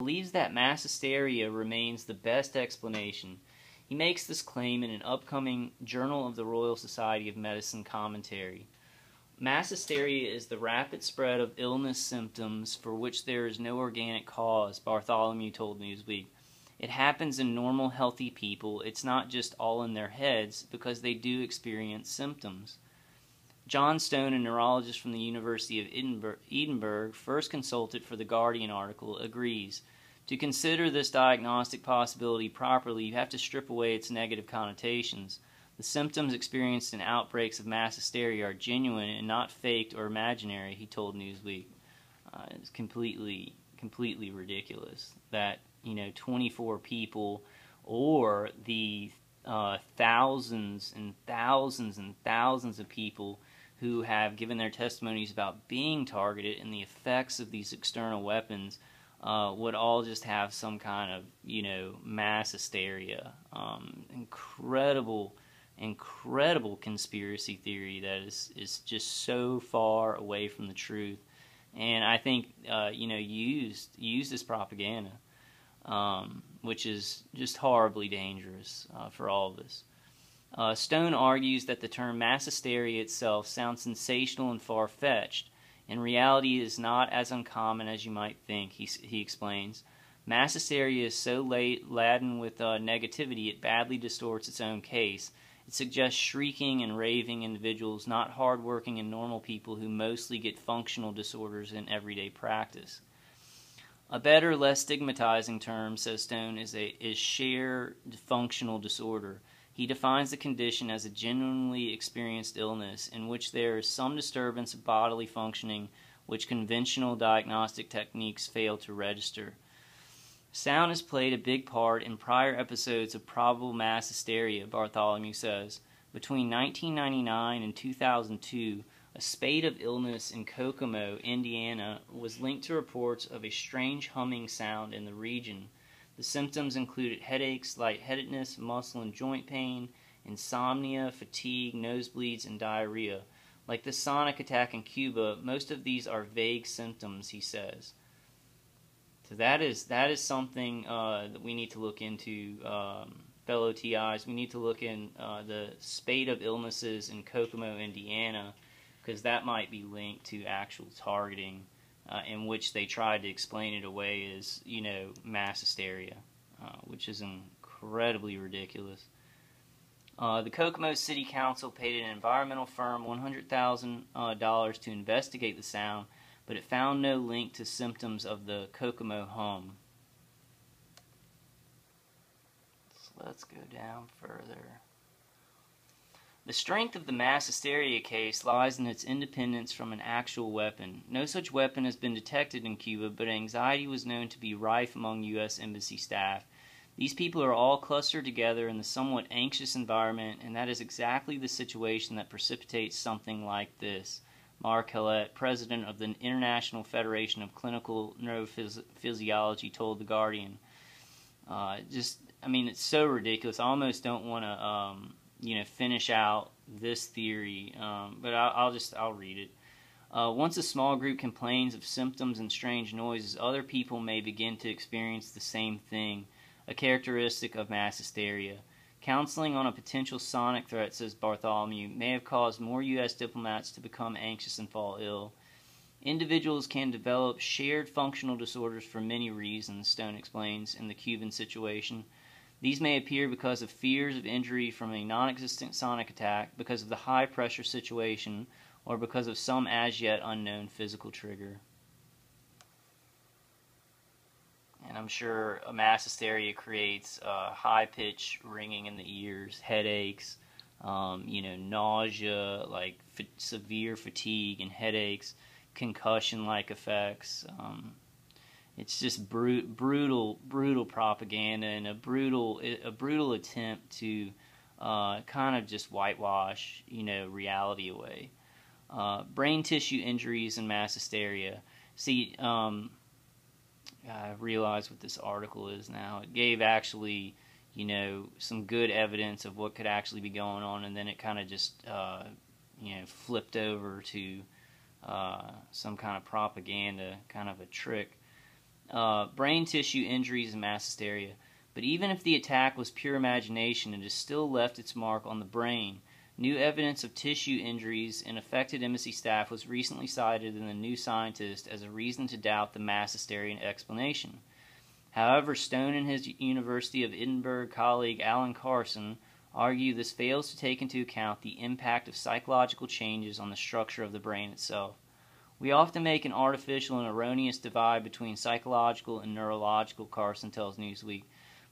believes that mass hysteria remains the best explanation. He makes this claim in an upcoming Journal of the Royal Society of Medicine commentary. Mass hysteria is the rapid spread of illness symptoms for which there is no organic cause, Bartholomew told Newsweek. It happens in normal, healthy people. It's not just all in their heads, because they do experience symptoms. John Stone, a neurologist from the University of Edinburgh, first consulted for the Guardian article, agrees. To consider this diagnostic possibility properly, you have to strip away its negative connotations. The symptoms experienced in outbreaks of mass hysteria are genuine and not faked or imaginary, he told Newsweek. It's completely ridiculous that 24 people, or the thousands and thousands and thousands of people who have given their testimonies about being targeted and the effects of these external weapons, would all just have some kind of mass hysteria. Incredible conspiracy theory that is just so far away from the truth, and I think used as propaganda, which is just horribly dangerous for all of us. Stone argues that the term mass hysteria itself sounds sensational and far-fetched. In reality, it is not as uncommon as you might think, he explains. Mass hysteria is so laden with negativity it badly distorts its own case. It suggests shrieking and raving individuals, not hard-working and normal people who mostly get functional disorders in everyday practice. A better, less stigmatizing term, says Stone, is shared functional disorder. He defines the condition as a genuinely experienced illness in which there is some disturbance of bodily functioning which conventional diagnostic techniques fail to register. Sound has played a big part in prior episodes of probable mass hysteria, Bartholomew says. Between 1999 and 2002, a spate of illness in Kokomo, Indiana, was linked to reports of a strange humming sound in the region. The symptoms included headaches, lightheadedness, muscle and joint pain, insomnia, fatigue, nosebleeds, and diarrhea. Like the sonic attack in Cuba, most of these are vague symptoms, he says. So that is something that we need to look into, fellow TIs. We need to look in the spate of illnesses in Kokomo, Indiana, because that might be linked to actual targeting, in which they tried to explain it away as, mass hysteria, which is incredibly ridiculous. The Kokomo City Council paid an environmental firm $100,000 to investigate the sound, but it found no link to symptoms of the Kokomo hum. So let's go down further. The strength of the mass hysteria case lies in its independence from an actual weapon. No such weapon has been detected in Cuba, but anxiety was known to be rife among U.S. Embassy staff. These people are all clustered together in the somewhat anxious environment, and that is exactly the situation that precipitates something like this. Mark Hallett, president of the International Federation of Clinical Neurophysiology, told The Guardian. It's so ridiculous. I almost don't want to finish out this theory, but I'll read it. Once a small group complains of symptoms and strange noises, other people may begin to experience the same thing, a characteristic of mass hysteria. Counseling on a potential sonic threat, says Bartholomew, may have caused more U.S. diplomats to become anxious and fall ill. Individuals can develop shared functional disorders for many reasons, Stone explains, in the Cuban situation. These may appear because of fears of injury from a non-existent sonic attack, because of the high-pressure situation, or because of some as-yet unknown physical trigger. And I'm sure a mass hysteria creates high-pitched ringing in the ears, headaches, nausea, like severe fatigue and headaches, concussion-like effects. It's just brutal propaganda and a brutal attempt to kind of just whitewash, reality away. Brain tissue injuries and mass hysteria. See, I realize what this article is now. It gave actually, some good evidence of what could actually be going on, and then it kind of just, flipped over to some kind of propaganda, kind of a trick. brain tissue injuries and mass hysteria. But even if the attack was pure imagination, it has still left its mark on the brain. New evidence of tissue injuries in affected embassy staff was recently cited in the New Scientist as a reason to doubt the mass hysteria explanation. However, Stone and his University of Edinburgh colleague Alan Carson argue this fails to take into account the impact of psychological changes on the structure of the brain itself. We often make an artificial and erroneous divide between psychological and neurological, Carson tells Newsweek,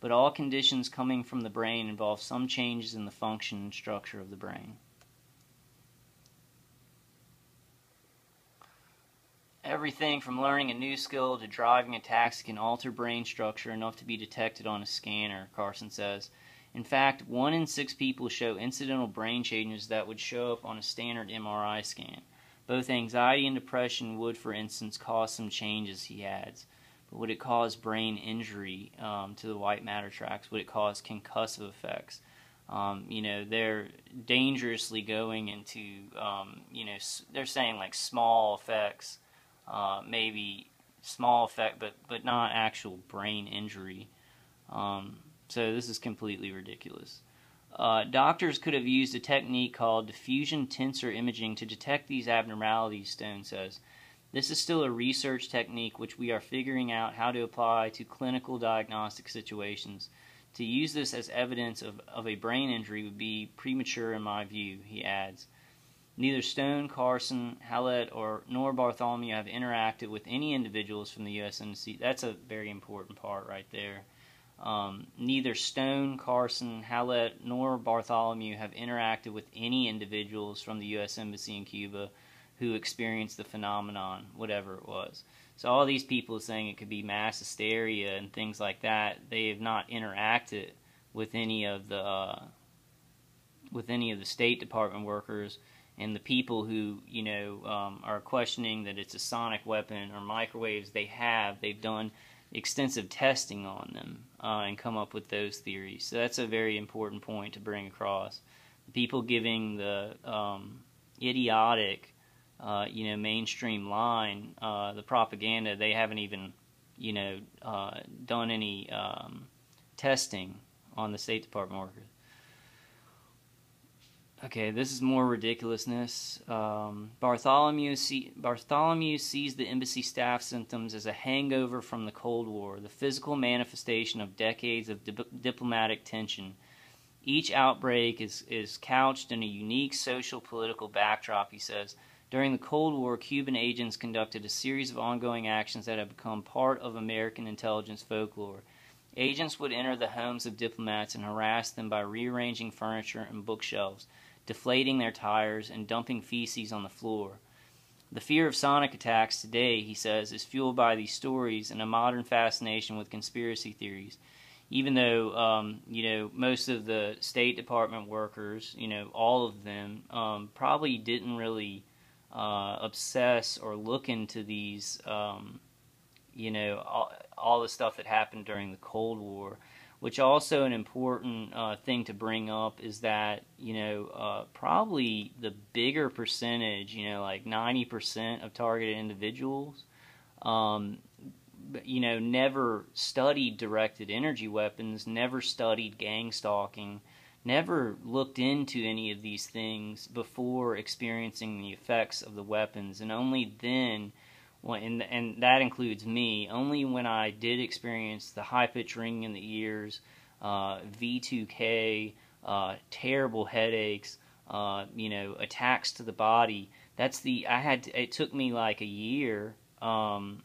but all conditions coming from the brain involve some changes in the function and structure of the brain. Everything from learning a new skill to driving a taxi can alter brain structure enough to be detected on a scanner, Carson says. In fact, 1 in 6 people show incidental brain changes that would show up on a standard MRI scan. Both anxiety and depression would, for instance, cause some changes, he adds. But would it cause brain injury to the white matter tracts? Would it cause concussive effects? They're dangerously going into, they're saying like small effects, maybe small effect, but not actual brain injury. So this is completely ridiculous. Doctors could have used a technique called diffusion tensor imaging to detect these abnormalities, Stone says. This is still a research technique which we are figuring out how to apply to clinical diagnostic situations. To use this as evidence of a brain injury would be premature in my view, he adds. Neither Stone, Carson, Hallett, nor Bartholomew have interacted with any individuals from the U.S. Embassy. That's a very important part right there. Neither Stone, Carson, Hallett, nor Bartholomew have interacted with any individuals from the U.S. Embassy in Cuba who experienced the phenomenon, whatever it was. So all these people are saying it could be mass hysteria and things like that. They have not interacted with any of the State Department workers, and the people who are questioning that it's a sonic weapon or microwaves. They've done extensive testing on them and come up with those theories. So that's a very important point to bring across. The people giving the idiotic mainstream line, the propaganda, they haven't even, done any testing on the State Department workers. Okay, this is more ridiculousness. Bartholomew sees the embassy staff symptoms as a hangover from the Cold War, the physical manifestation of decades of diplomatic tension. Each outbreak is couched in a unique social political backdrop, he says. During the Cold War, Cuban agents conducted a series of ongoing actions that have become part of American intelligence folklore. Agents would enter the homes of diplomats and harass them by rearranging furniture and bookshelves, deflating their tires, and dumping feces on the floor. The fear of sonic attacks today, he says, is fueled by these stories and a modern fascination with conspiracy theories. Even though, most of the State Department workers, all of them, probably didn't really obsess or look into these, all the stuff that happened during the Cold War. Which also an important thing to bring up is that, probably the bigger percentage, like 90% of targeted individuals, never studied directed energy weapons, never studied gang stalking, never looked into any of these things before experiencing the effects of the weapons, and only then, and that includes me, only when I did experience the high-pitched ringing in the ears, V2K, terrible headaches, attacks to the body. It took me like a year, when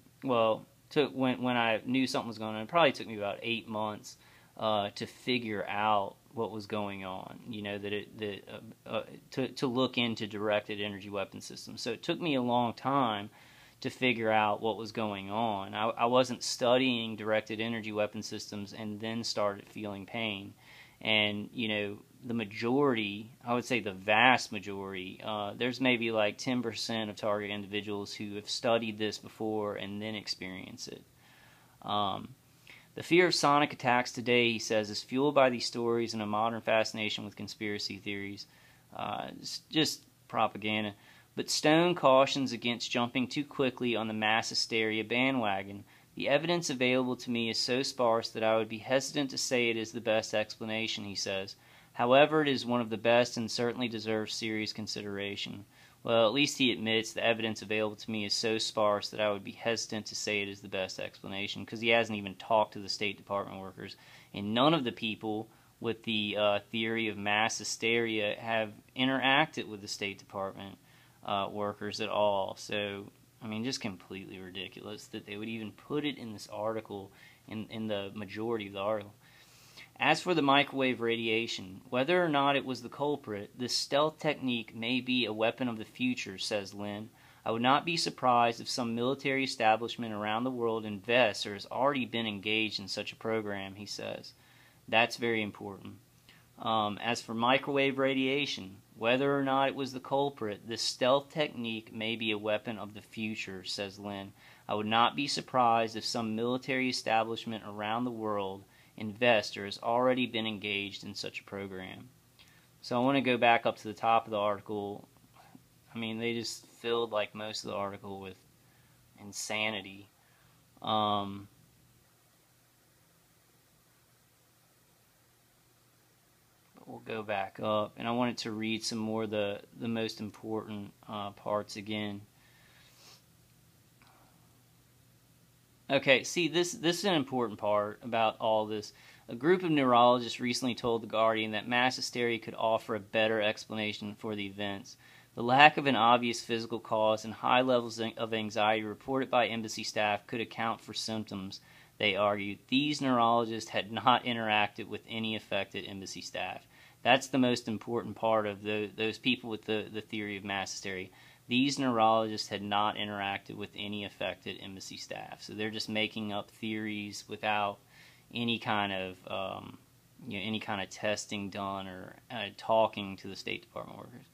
I knew something was going on, it probably took me about 8 months to figure out what was going on, to look into directed energy weapon systems. So it took me a long time to figure out what was going on. I wasn't studying directed energy weapon systems and then started feeling pain. And, the majority, I would say the vast majority, there's maybe like 10% of target individuals who have studied this before and then experience it. The fear of sonic attacks today, he says, is fueled by these stories and a modern fascination with conspiracy theories. It's just propaganda. But Stone cautions against jumping too quickly on the mass hysteria bandwagon. The evidence available to me is so sparse that I would be hesitant to say it is the best explanation, he says. However, it is one of the best and certainly deserves serious consideration. Well, at least he admits the evidence available to me is so sparse that I would be hesitant to say it is the best explanation, because he hasn't even talked to the State Department workers, and none of the people with the theory of mass hysteria have interacted with the State Department workers at all. So, I mean, just completely ridiculous that they would even put it in this article, in the majority of the article. As for the microwave radiation, whether or not it was the culprit, this stealth technique may be a weapon of the future, says Lin. I would not be surprised if some military establishment around the world invests or has already been engaged in such a program, he says. That's very important. As for microwave radiation, whether or not it was the culprit, this stealth technique may be a weapon of the future, says Lin. I would not be surprised if some military establishment around the world investor has already been engaged in such a program. So I want to go back up to the top of the article. I mean, they just filled like most of the article with insanity. But we'll go back up, and I wanted to read some more of the most important parts again. Okay, see, this is an important part about all this. A group of neurologists recently told The Guardian that mass hysteria could offer a better explanation for the events. The lack of an obvious physical cause and high levels of anxiety reported by embassy staff could account for symptoms, they argued. These neurologists had not interacted with any affected embassy staff. That's the most important part of those people with the theory of mass hysteria. These neurologists had not interacted with any affected embassy staff, so they're just making up theories without any kind of testing done or talking to the State Department workers.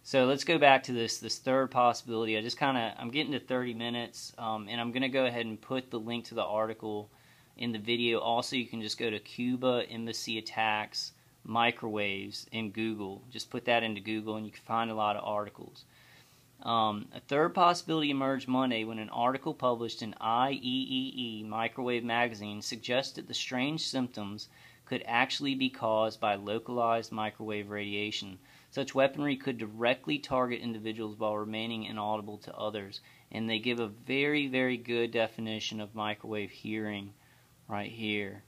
So let's go back to this third possibility. I'm getting to 30 minutes, and I'm going to go ahead and put the link to the article in the video. Also, you can just go to Cuba Embassy Attacks Microwaves in Google. Just put that into Google, and you can find a lot of articles. A third possibility emerged Monday when an article published in IEEE Microwave Magazine suggested the strange symptoms could actually be caused by localized microwave radiation. Such weaponry could directly target individuals while remaining inaudible to others. And they give a very, very good definition of microwave hearing right here.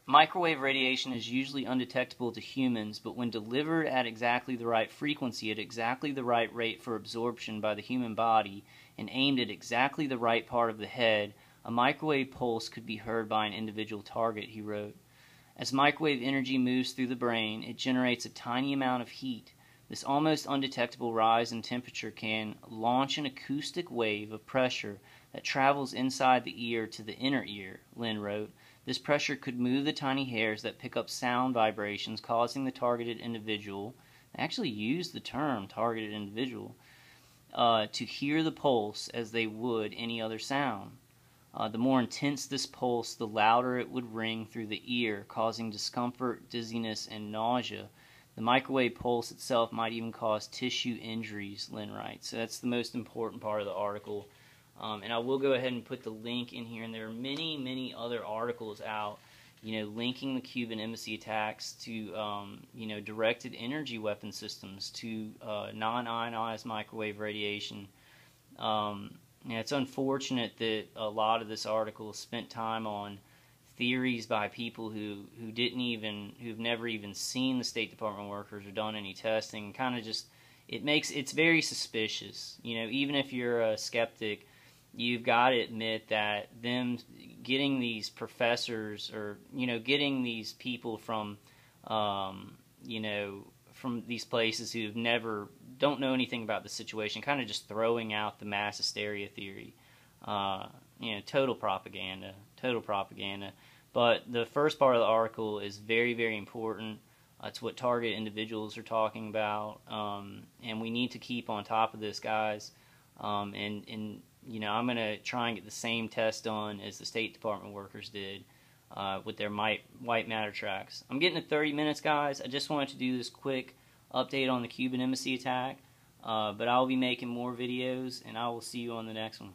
Microwave radiation is usually undetectable to humans, but when delivered at exactly the right frequency, at exactly the right rate for absorption by the human body, and aimed at exactly the right part of the head, a microwave pulse could be heard by an individual target, he wrote. As microwave energy moves through the brain, it generates a tiny amount of heat. This almost undetectable rise in temperature can launch an acoustic wave of pressure that travels inside the ear to the inner ear, Lin wrote. This pressure could move the tiny hairs that pick up sound vibrations, causing the targeted individual, they actually use the term targeted individual, to hear the pulse as they would any other sound. The more intense this pulse, the louder it would ring through the ear, causing discomfort, dizziness, and nausea. The microwave pulse itself might even cause tissue injuries, Lin writes. So that's the most important part of the article. And I will go ahead and put the link in here, and there are many, many other articles out, linking the Cuban embassy attacks to, directed energy weapon systems, to non-ionized microwave radiation. It's unfortunate that a lot of this article spent time on theories by people who've never even seen the State Department workers or done any testing. Kind of just, it's very suspicious. Even if you're a skeptic, you've got to admit that them getting these professors or, getting these people from, from these places who don't know anything about the situation, kind of just throwing out the mass hysteria theory. Total propaganda. But the first part of the article is very, very important. It's what target individuals are talking about, and we need to keep on top of this, guys. I'm going to try and get the same test done as the State Department workers did with their white matter tracks. I'm getting to 30 minutes, guys. I just wanted to do this quick update on the Cuban embassy attack. But I'll be making more videos, and I will see you on the next one.